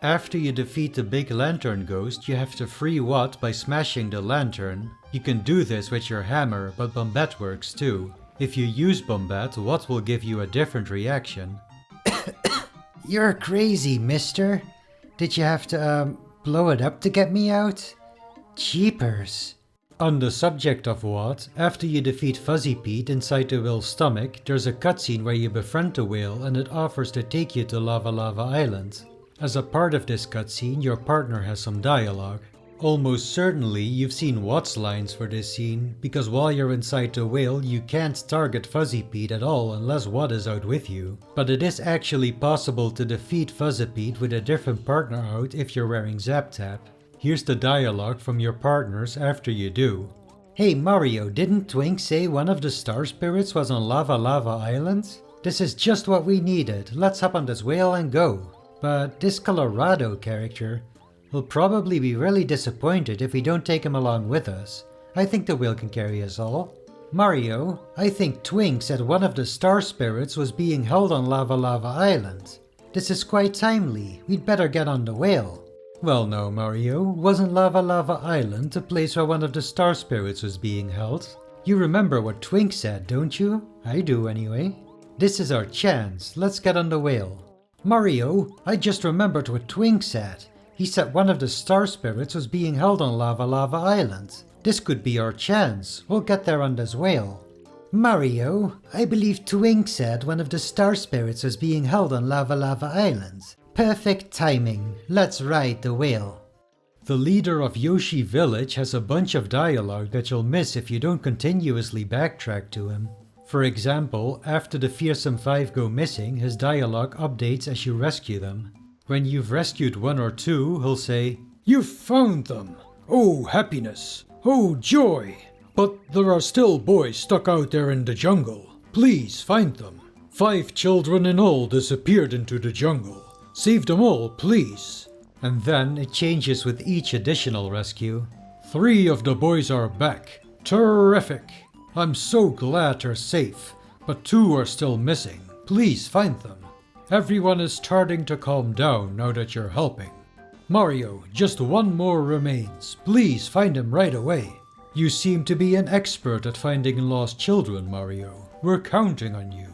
After you defeat the big lantern ghost, you have to free Watt by smashing the lantern. You can do this with your hammer, but Bombette works too. If you use Bombette, Watt will give you a different reaction. You're crazy, mister. Did you have to, blow it up to get me out? Jeepers. On the subject of what, after you defeat Fuzzy Pete inside the whale's stomach, there's a cutscene where you befriend the whale and it offers to take you to Lava Lava Island. As a part of this cutscene, your partner has some dialogue. Almost certainly you've seen Watt's lines for this scene, because while you're inside the whale you can't target Fuzzy Pete at all unless Watt is out with you. But it is actually possible to defeat Fuzzy Pete with a different partner out if you're wearing Zap Tap. Here's the dialogue from your partners after you do. Hey Mario, didn't Twink say one of the star spirits was on Lava Lava Island? This is just what we needed, let's hop on this whale and go. But this Colorado character will probably be really disappointed if we don't take him along with us. I think the whale can carry us all. Mario, I think Twink said one of the star spirits was being held on Lava Lava Island. This is quite timely, we'd better get on the whale. Well no, Mario, wasn't Lava Lava Island the place where one of the star spirits was being held? You remember what Twink said, don't you? I do anyway. This is our chance, let's get on the whale. Mario, I just remembered what Twink said. He said one of the star spirits was being held on Lava Lava Island. This could be our chance, we'll get there on this whale. Mario, I believe Twink said one of the star spirits was being held on Lava Lava Island. Perfect timing, let's ride the whale. The leader of Yoshi Village has a bunch of dialogue that you'll miss if you don't continuously backtrack to him. For example, after the fearsome 5 go missing, his dialogue updates as you rescue them. When you've rescued one or two, he'll say, "You've found them! Oh happiness! Oh joy! But there are still boys stuck out there in the jungle. Please find them. 5 children in all disappeared into the jungle. Save them all, please." And then it changes with each additional rescue. 3 of the boys are back. Terrific! I'm so glad they're safe, but 2 are still missing. Please find them. Everyone is starting to calm down now that you're helping. Mario, just 1 more remains. Please find him right away. You seem to be an expert at finding lost children, Mario. We're counting on you.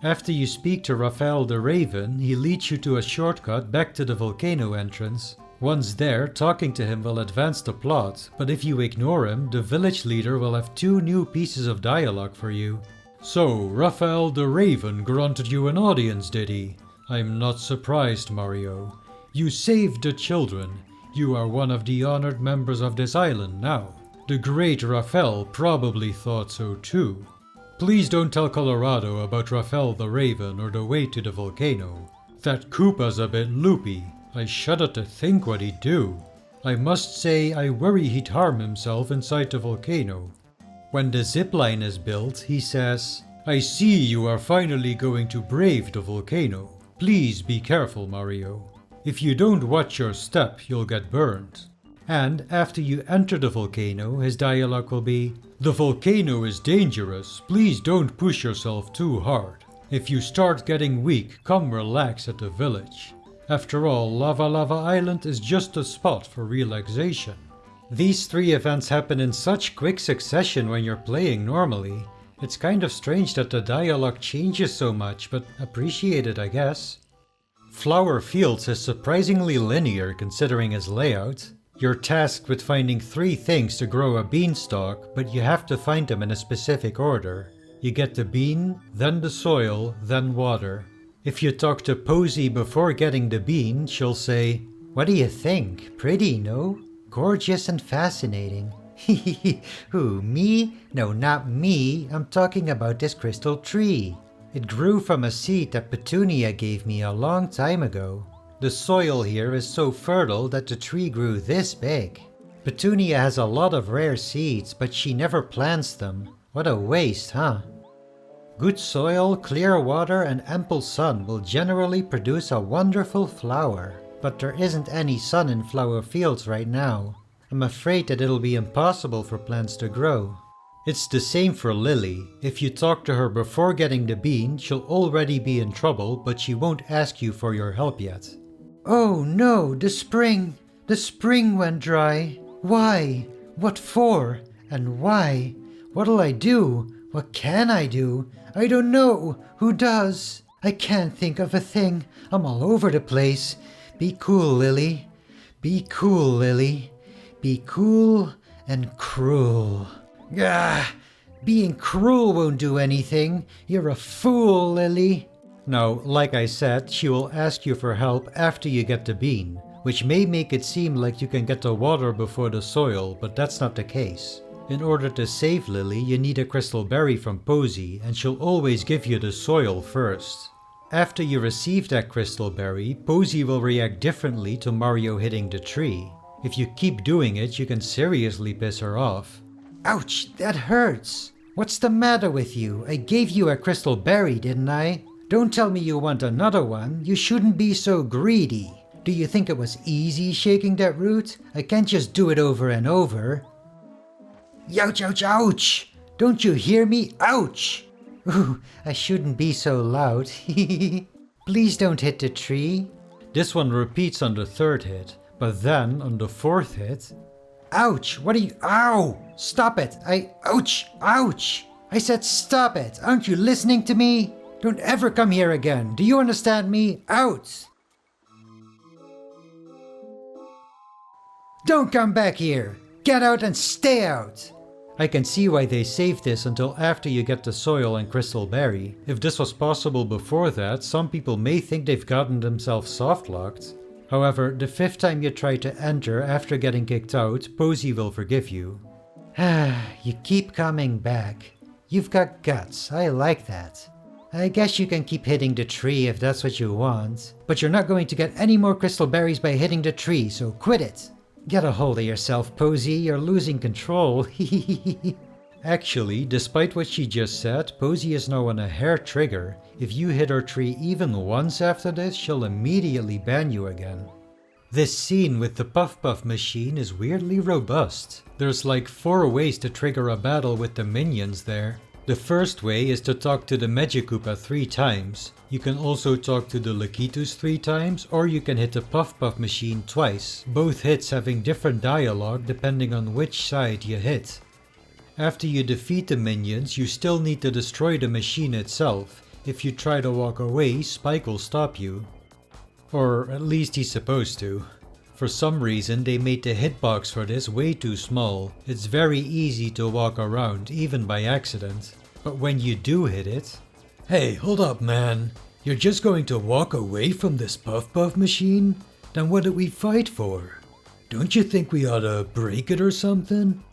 After you speak to Raphael the Raven, he leads you to a shortcut back to the volcano entrance. Once there, talking to him will advance the plot, but if you ignore him, the village leader will have 2 new pieces of dialogue for you. So, Raphael the Raven granted you an audience, did he? I'm not surprised, Mario. You saved the children. You are one of the honored members of this island now. The great Raphael probably thought so too. Please don't tell Colorado about Raphael the Raven or the way to the volcano. That Koopa's a bit loopy. I shudder to think what he'd do. I must say I worry he'd harm himself inside the volcano. When the zipline is built, he says, "I see you are finally going to brave the volcano. Please be careful, Mario. If you don't watch your step, you'll get burned." And after you enter the volcano, his dialogue will be, "The volcano is dangerous, please don't push yourself too hard. If you start getting weak, come relax at the village. After all, Lava Lava Island is just a spot for relaxation." These 3 events happen in such quick succession when you're playing normally. It's kind of strange that the dialogue changes so much, but appreciate it I guess. Flower Fields is surprisingly linear considering its layout. You're tasked with finding 3 things to grow a beanstalk, but you have to find them in a specific order. You get the bean, then the soil, then water. If you talk to Posey before getting the bean, she'll say, "What do you think? Pretty, no? Gorgeous and fascinating." Who, me? No, not me. I'm talking about this crystal tree. It grew from a seed that Petunia gave me a long time ago. The soil here is so fertile that the tree grew this big. Petunia has a lot of rare seeds, but she never plants them. What a waste, huh? Good soil, clear water, and ample sun will generally produce a wonderful flower. But there isn't any sun in Flower Fields right now. I'm afraid that it'll be impossible for plants to grow. It's the same for Lily. If you talk to her before getting the bean, she'll already be in trouble, but she won't ask you for your help yet. Oh no, the spring went dry. Why? What for? And why? What'll I do? What can I do? I don't know. Who does? I can't think of a thing. I'm all over the place. Be cool, Lily. Be cool, Lily. Be cool and cruel. Ah, being cruel won't do anything. You're a fool, Lily. Now, like I said, she will ask you for help after you get the bean, which may make it seem like you can get the water before the soil, but that's not the case. In order to save Lily, you need a crystal berry from Posy, and she'll always give you the soil first. After you receive that crystal berry, Posy will react differently to Mario hitting the tree. If you keep doing it, you can seriously piss her off. Ouch, that hurts. What's the matter with you? I gave you a crystal berry, didn't I? Don't tell me you want another one. You shouldn't be so greedy. Do you think it was easy shaking that root? I can't just do it over and over. Ouch, ouch, ouch! Don't you hear me? Ouch! Ooh, I shouldn't be so loud. Please don't hit the tree. This one repeats on the third hit, but then on the fourth hit... Ouch! What are you... Ow! Stop it! Ouch! Ouch! I said stop it! Aren't you listening to me? Don't ever come here again. Do you understand me? Out! Don't come back here! Get out and stay out! I can see why they saved this until after you get the soil and crystal berry. If this was possible before that, some people may think they've gotten themselves softlocked. However, the fifth time you try to enter after getting kicked out, Posy will forgive you. You keep coming back. You've got guts, I like that. I guess you can keep hitting the tree if that's what you want. But you're not going to get any more crystal berries by hitting the tree, so quit it. Get a hold of yourself, Posy, you're losing control. Actually, despite what she just said, Posy is now on a hair trigger. If you hit her tree even once after this, she'll immediately ban you again. This scene with the Puff Puff machine is weirdly robust. There's like 4 ways to trigger a battle with the minions there. The first way is to talk to the Magikoopa 3 times. You can also talk to the Lakitus 3 times, or you can hit the Puff Puff machine twice, both hits having different dialogue depending on which side you hit. After you defeat the minions, you still need to destroy the machine itself. If you try to walk away, Spike will stop you. Or at least he's supposed to. For some reason they made the hitbox for this way too small. It's very easy to walk around, even by accident. But when you do hit it... Hey, hold up man. You're just going to walk away from this Puff Puff machine? Then what did we fight for? Don't you think we ought to break it or something?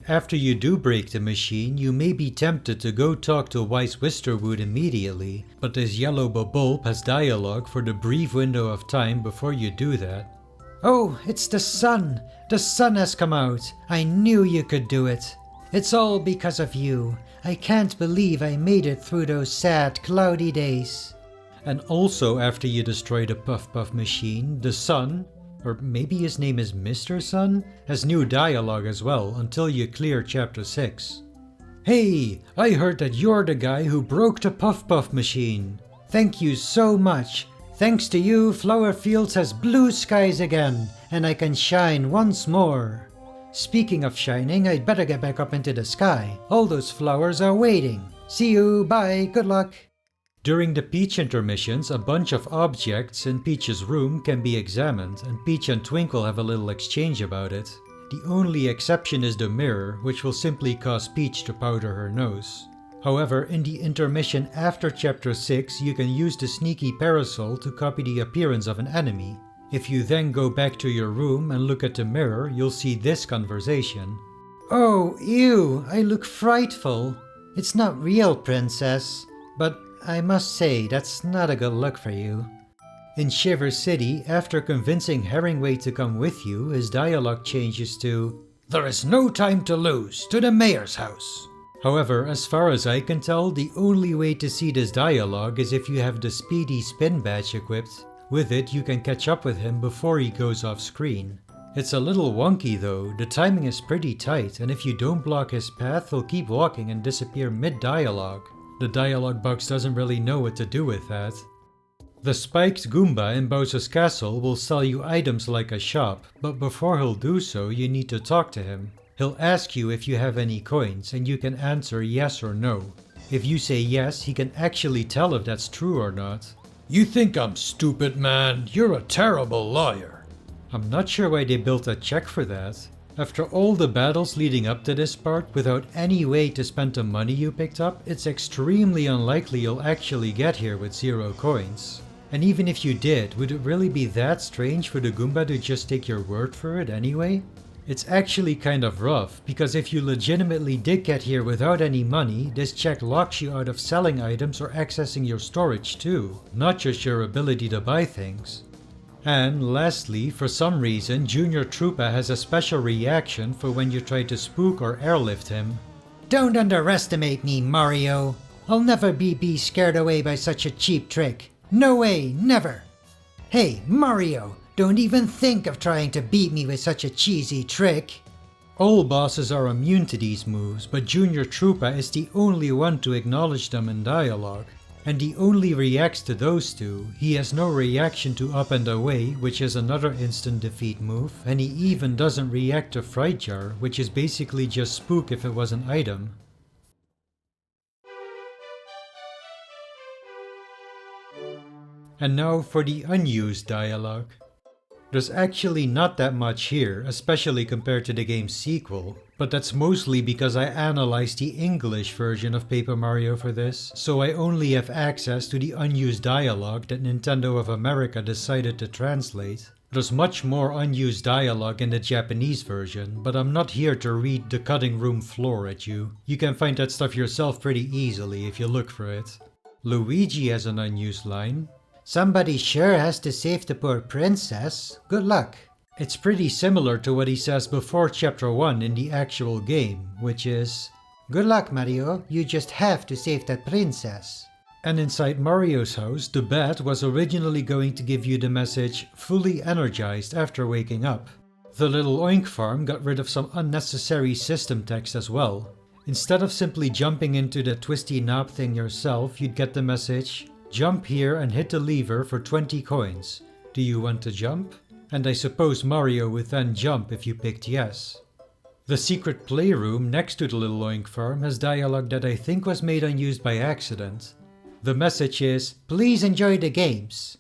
After you do break the machine, you may be tempted to go talk to Wise Wisterwood immediately, but this yellow bulb has dialogue for the brief window of time before you do that. Oh, it's the sun! The sun has come out! I knew you could do it! It's all because of you. I can't believe I made it through those sad, cloudy days. And also after you destroy the Puff Puff machine, the sun, or maybe his name is Mr. Sun, has new dialogue as well until you clear chapter 6. Hey, I heard that you're the guy who broke the Puff Puff machine. Thank you so much. Thanks to you, Flower Fields has blue skies again, and I can shine once more. Speaking of shining, I'd better get back up into the sky. All those flowers are waiting. See you, bye, good luck. During the Peach intermissions, a bunch of objects in Peach's room can be examined, and Peach and Twinkle have a little exchange about it. The only exception is the mirror, which will simply cause Peach to powder her nose. However, in the intermission after chapter 6, you can use the sneaky parasol to copy the appearance of an enemy. If you then go back to your room and look at the mirror, you'll see this conversation. Oh, ew, I look frightful. It's not real, princess. But I must say, that's not a good look for you. In Shiver City, after convincing Herringway to come with you, his dialogue changes to, "There is no time to lose, to the mayor's house." However, as far as I can tell, the only way to see this dialogue is if you have the Speedy Spin badge equipped. With it, you can catch up with him before he goes off screen. It's a little wonky though, the timing is pretty tight, and if you don't block his path, he'll keep walking and disappear mid-dialogue. The dialogue box doesn't really know what to do with that. The Spiked Goomba in Bowser's Castle will sell you items like a shop, but before he'll do so, you need to talk to him. He'll ask you if you have any coins, and you can answer yes or no. If you say yes, he can actually tell if that's true or not. "You think I'm stupid, man? You're a terrible liar." I'm not sure why they built a check for that. After all the battles leading up to this part, without any way to spend the money you picked up, it's extremely unlikely you'll actually get here with 0 coins. And even if you did, would it really be that strange for the Goomba to just take your word for it anyway? It's actually kind of rough, because if you legitimately did get here without any money, this check locks you out of selling items or accessing your storage too, not just your ability to buy things. And lastly, for some reason, Junior Troopa has a special reaction for when you try to spook or airlift him. Don't underestimate me, Mario. I'll never be scared away by such a cheap trick. No way, never. Hey, Mario, don't even think of trying to beat me with such a cheesy trick. All bosses are immune to these moves, but Junior Troopa is the only one to acknowledge them in dialogue. And he only reacts to those two. He has no reaction to Up and Away, which is another instant defeat move, and he even doesn't react to Fright Jar, which is basically just spook if it was an item. And now for the unused dialogue. There's actually not that much here, especially compared to the game's sequel, but that's mostly because I analyzed the English version of Paper Mario for this, so I only have access to the unused dialogue that Nintendo of America decided to translate. There's much more unused dialogue in the Japanese version, but I'm not here to read the cutting room floor at you. You can find that stuff yourself pretty easily if you look for it. Luigi has an unused line. Somebody sure has to save the poor princess. Good luck. It's pretty similar to what he says before Chapter 1 in the actual game, which is, "Good luck, Mario, you just have to save that princess." And inside Mario's house, the bat was originally going to give you the message, "fully energized" after waking up. The little Oink farm got rid of some unnecessary system text as well. Instead of simply jumping into the twisty knob thing yourself, you'd get the message, "Jump here and hit the lever for 20 coins. Do you want to jump?" And I suppose Mario would then jump if you picked yes. The secret playroom next to the little Oink farm has dialogue that I think was made unused by accident. The message is, "Please enjoy the games."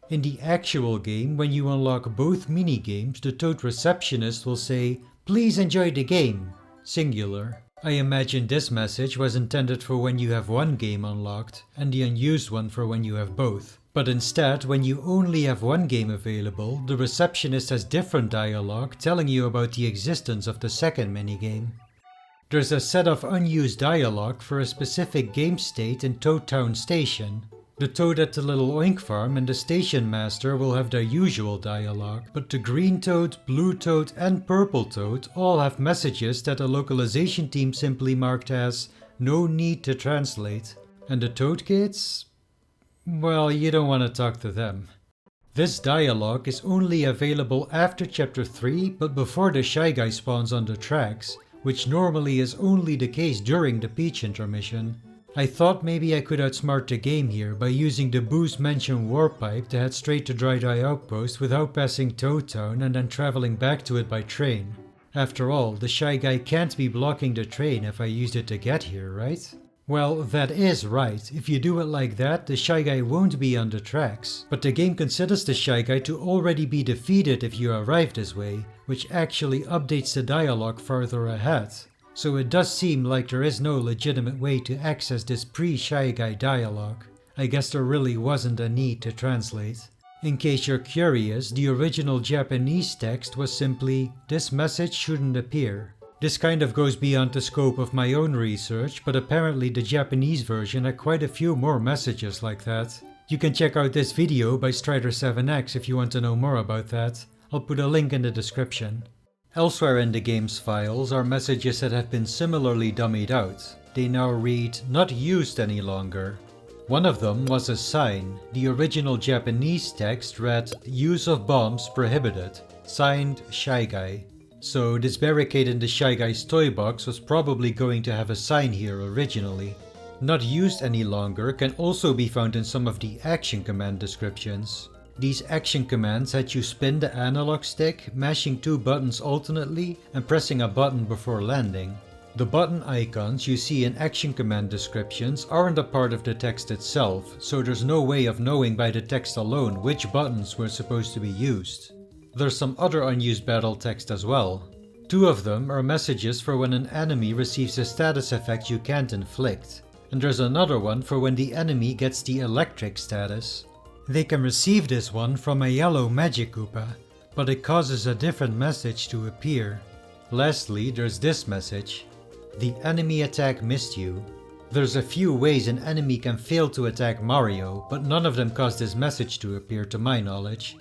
In the actual game, when you unlock both mini-games, the Toad receptionist will say, "Please enjoy the game," singular. I imagine this message was intended for when you have one game unlocked, and the unused one for when you have both. But instead, when you only have one game available, the receptionist has different dialogue telling you about the existence of the second minigame. There's a set of unused dialogue for a specific game state in Toad Town Station. The Toad at the little Oink farm and the station master will have their usual dialogue, but the green Toad, blue Toad and purple Toad all have messages that the localization team simply marked as "no need to translate." And the Toad kids? Well, you don't want to talk to them. This dialogue is only available after Chapter 3, but before the Shy Guy spawns on the tracks, which normally is only the case during the Peach intermission. I thought maybe I could outsmart the game here by using the Boo's Mansion warp pipe to head straight to Dry Dry Outpost without passing Toad Town and then traveling back to it by train. After all, the Shy Guy can't be blocking the train if I used it to get here, right? Well, that is right. If you do it like that, the Shy Guy won't be on the tracks. But the game considers the Shy Guy to already be defeated if you arrive this way, which actually updates the dialogue farther ahead. So it does seem like there is no legitimate way to access this pre-Shy Guy dialogue. I guess there really wasn't a need to translate. In case you're curious, the original Japanese text was simply, "This message shouldn't appear." This kind of goes beyond the scope of my own research, but apparently the Japanese version had quite a few more messages like that. You can check out this video by Strider7X if you want to know more about that. I'll put a link in the description. Elsewhere in the game's files are messages that have been similarly dummied out. They now read, "not used any longer." One of them was a sign. The original Japanese text read, "Use of bombs prohibited." Signed, Shy Guy. So this barricade in the Shy Guy's toy box was probably going to have a sign here originally. "Not used any longer" can also be found in some of the action command descriptions. These action commands had you spin the analog stick, mashing two buttons alternately and pressing a button before landing. The button icons you see in action command descriptions aren't a part of the text itself, so there's no way of knowing by the text alone which buttons were supposed to be used. There's some other unused battle text as well. Two of them are messages for when an enemy receives a status effect you can't inflict, and there's another one for when the enemy gets the electric status. They can receive this one from a yellow magic Koopa, but it causes a different message to appear. Lastly, there's this message: the enemy attack missed you. There's a few ways an enemy can fail to attack Mario, but none of them cause this message to appear to my knowledge.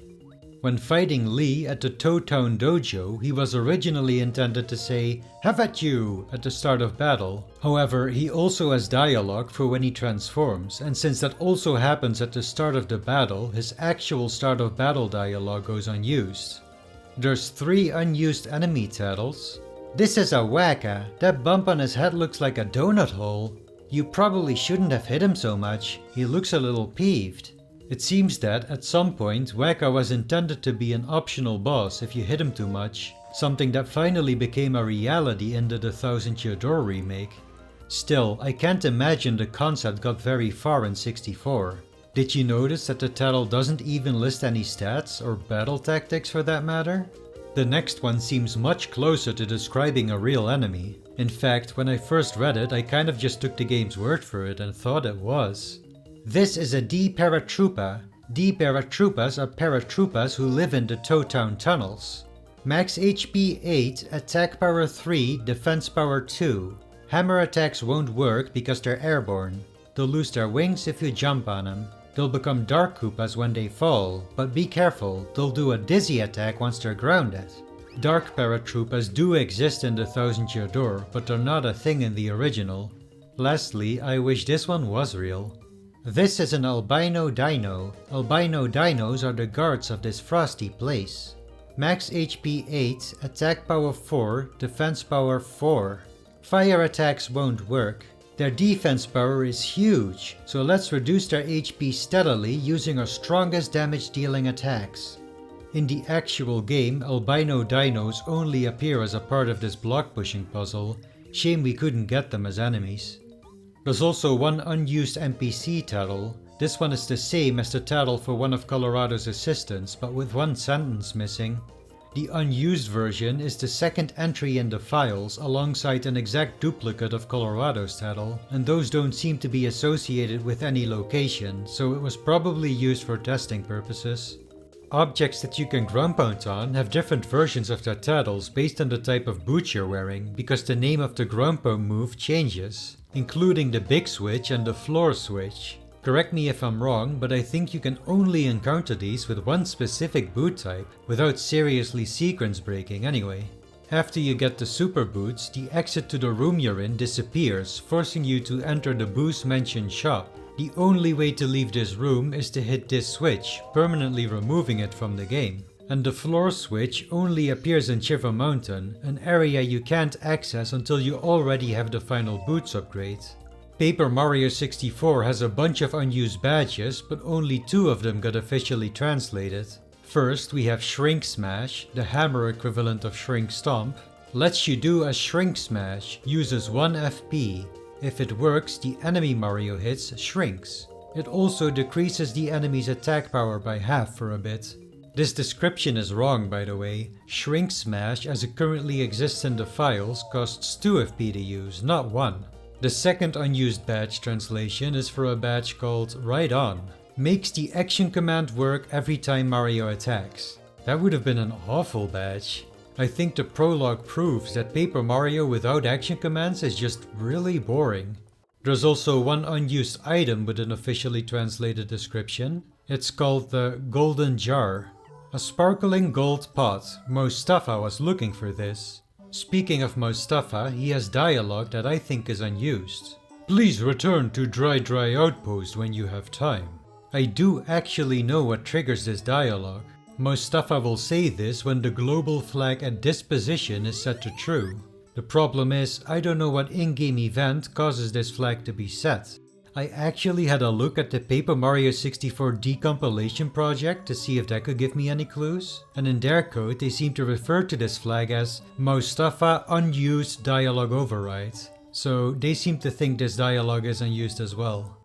When fighting Lee at the Toad Town Dojo, he was originally intended to say "Have at you" at the start of battle. However, he also has dialogue for when he transforms, and since that also happens at the start of the battle, his actual start of battle dialogue goes unused. There's 3 unused enemy titles. This is a Waka. That bump on his head looks like a donut hole. You probably shouldn't have hit him so much. He looks a little peeved. It seems that, at some point, Waka was intended to be an optional boss if you hit him too much, something that finally became a reality in the Thousand Year Door remake. Still, I can't imagine the concept got very far in 64. Did you notice that the title doesn't even list any stats, or battle tactics for that matter? The next one seems much closer to describing a real enemy. In fact, when I first read it, I kind of just took the game's word for it and thought it was. This is a D-Paratroopa. D-Paratroopas are paratroopas who live in the Toad Town tunnels. Max HP 8, attack power 3, defense power 2. Hammer attacks won't work because they're airborne. They'll lose their wings if you jump on them. They'll become Dark Koopas when they fall, but be careful, they'll do a dizzy attack once they're grounded. Dark Paratroopas do exist in the Thousand Year Door, but they're not a thing in the original. Lastly, I wish this one was real. This is an albino dino. Albino dinos are the guards of this frosty place. Max HP 8, attack power 4, defense power 4. Fire attacks won't work. Their defense power is huge, so let's reduce their HP steadily using our strongest damage dealing attacks. In the actual game, albino dinos only appear as a part of this block pushing puzzle. Shame we couldn't get them as enemies. There's also one unused NPC title. This one is the same as the title for one of Colorado's assistants, but with one sentence missing. The unused version is the second entry in the files alongside an exact duplicate of Colorado's title, and those don't seem to be associated with any location, so it was probably used for testing purposes. Objects that you can ground pound on have different versions of their titles based on the type of boots you're wearing, because the name of the ground pound move changes, including the big switch and the floor switch. Correct me if I'm wrong, but I think you can only encounter these with one specific boot type, without seriously sequence breaking anyway. After you get the super boots, the exit to the room you're in disappears, forcing you to enter the Boo's mentioned shop. The only way to leave this room is to hit this switch, permanently removing it from the game. And the floor switch only appears in Shiver Mountain, an area you can't access until you already have the final boots upgrade. Paper Mario 64 has a bunch of unused badges, but only 2 of them got officially translated. First, we have Shrink Smash, the hammer equivalent of Shrink Stomp. Lets you do a Shrink Smash, uses 1 FP. If it works, the enemy Mario hits shrinks. It also decreases the enemy's attack power by half for a bit. This description is wrong, by the way. Shrink Smash, as it currently exists in the files, costs 2 FP to use, not 1. The second unused badge translation is for a badge called Right On. Makes the action command work every time Mario attacks. That would have been an awful badge. I think the prologue proves that Paper Mario without action commands is just really boring. There's also one unused item with an officially translated description. It's called the Golden Jar. A sparkling gold pot. Mostafa was looking for this. Speaking of Mostafa, he has dialogue that I think is unused. Please return to Dry Outpost when you have time. I do actually know what triggers this dialogue. Mostafa will say this when the global flag at this position is set to true. The problem is, I don't know what in-game event causes this flag to be set. I actually had a look at the Paper Mario 64 decompilation project to see if that could give me any clues, and in their code they seem to refer to this flag as Mostafa Unused Dialogue Override, so they seem to think this dialogue is unused as well.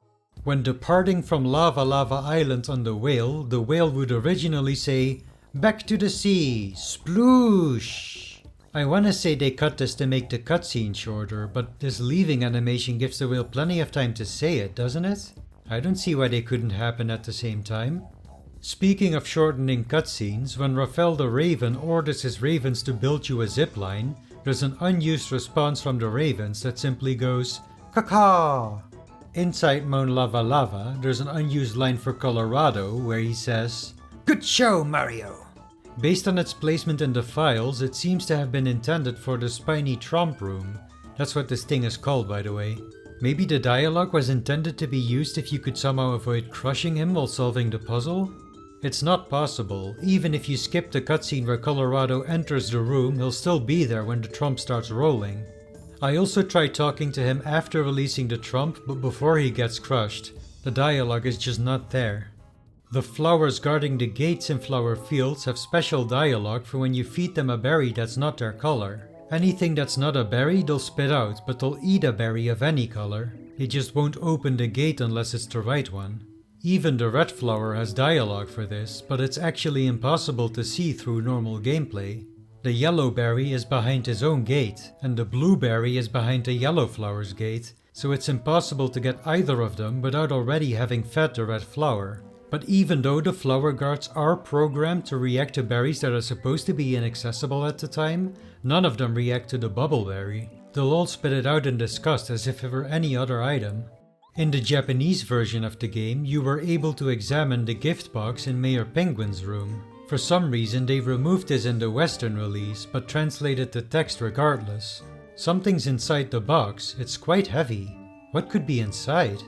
When departing from Lava Lava Island on the whale would originally say, "Back to the sea, sploosh!" I wanna say they cut this to make the cutscene shorter, but this leaving animation gives the whale plenty of time to say it, doesn't it? I don't see why they couldn't happen at the same time. Speaking of shortening cutscenes, when Raphael the Raven orders his ravens to build you a zipline, there's an unused response from the ravens that simply goes, "Caw-caw!" Inside Mount Lava Lava, there's an unused line for Colorado where he says, Good show, Mario! Based on its placement in the files, it seems to have been intended for the Spiny Tromp room. That's what this thing is called, by the way. Maybe the dialogue was intended to be used if you could somehow avoid crushing him while solving the puzzle? It's not possible. Even if you skip the cutscene where Colorado enters the room, he'll still be there when the trump starts rolling. I also tried talking to him after releasing the trump, but before he gets crushed. The dialogue is just not there. The flowers guarding the gates in Flower Fields have special dialogue for when you feed them a berry that's not their color. Anything that's not a berry they'll spit out, but they'll eat a berry of any color. They just won't open the gate unless it's the right one. Even the red flower has dialogue for this, but it's actually impossible to see through normal gameplay. The yellow berry is behind his own gate, and the blue berry is behind the yellow flower's gate, so it's impossible to get either of them without already having fed the red flower. But even though the flower guards are programmed to react to berries that are supposed to be inaccessible at the time, none of them react to the bubble berry. They'll all spit it out in disgust as if it were any other item. In the Japanese version of the game, you were able to examine the gift box in Mayor Penguin's room. For some reason they removed this in the Western release, but translated the text regardless. Something's inside the box, it's quite heavy. What could be inside?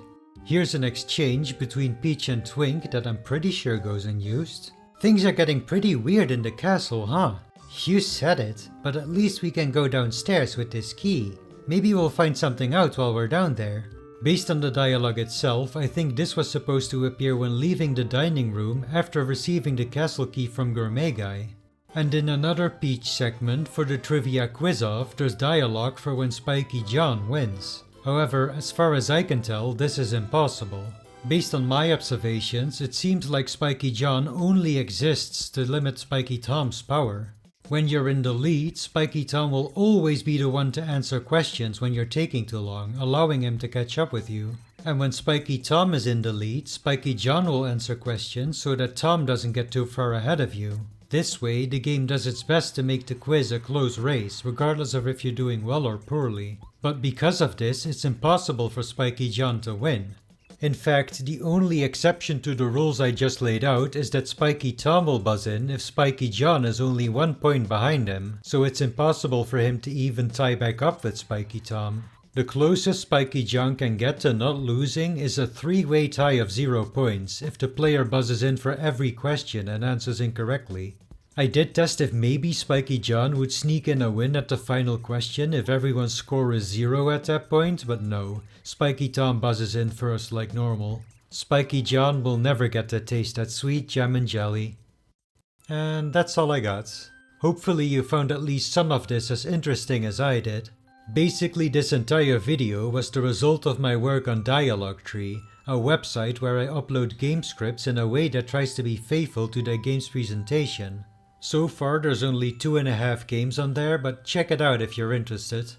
Here's an exchange between Peach and Twink that I'm pretty sure goes unused. Things are getting pretty weird in the castle, huh? You said it, but at least we can go downstairs with this key. Maybe we'll find something out while we're down there. Based on the dialogue itself, I think this was supposed to appear when leaving the dining room after receiving the castle key from Gourmet Guy. And in another Peach segment for the Trivia Quiz-Off, there's dialogue for when Spiky John wins. However, as far as I can tell, this is impossible. Based on my observations, it seems like Spiky John only exists to limit Spiky Tom's power. When you're in the lead, Spiky Tom will always be the one to answer questions when you're taking too long, allowing him to catch up with you. And when Spiky Tom is in the lead, Spiky John will answer questions so that Tom doesn't get too far ahead of you. This way, the game does its best to make the quiz a close race, regardless of if you're doing well or poorly. But because of this, it's impossible for Spiky John to win. In fact, the only exception to the rules I just laid out is that Spiky Tom will buzz in if Spiky John is only 1 point behind him, so it's impossible for him to even tie back up with Spiky Tom. The closest Spiky John can get to not losing is a 3-way tie of 0 points if the player buzzes in for every question and answers incorrectly. I did test if maybe Spiky John would sneak in a win at the final question if everyone's score is 0 at that point, but no, Spiky Tom buzzes in first like normal. Spiky John will never get to taste that sweet jam and jelly. And that's all I got. Hopefully you found at least some of this as interesting as I did. Basically, this entire video was the result of my work on Dialogue Tree, a website where I upload game scripts in a way that tries to be faithful to the game's presentation. So far there's only 2.5 games on there, but check it out if you're interested.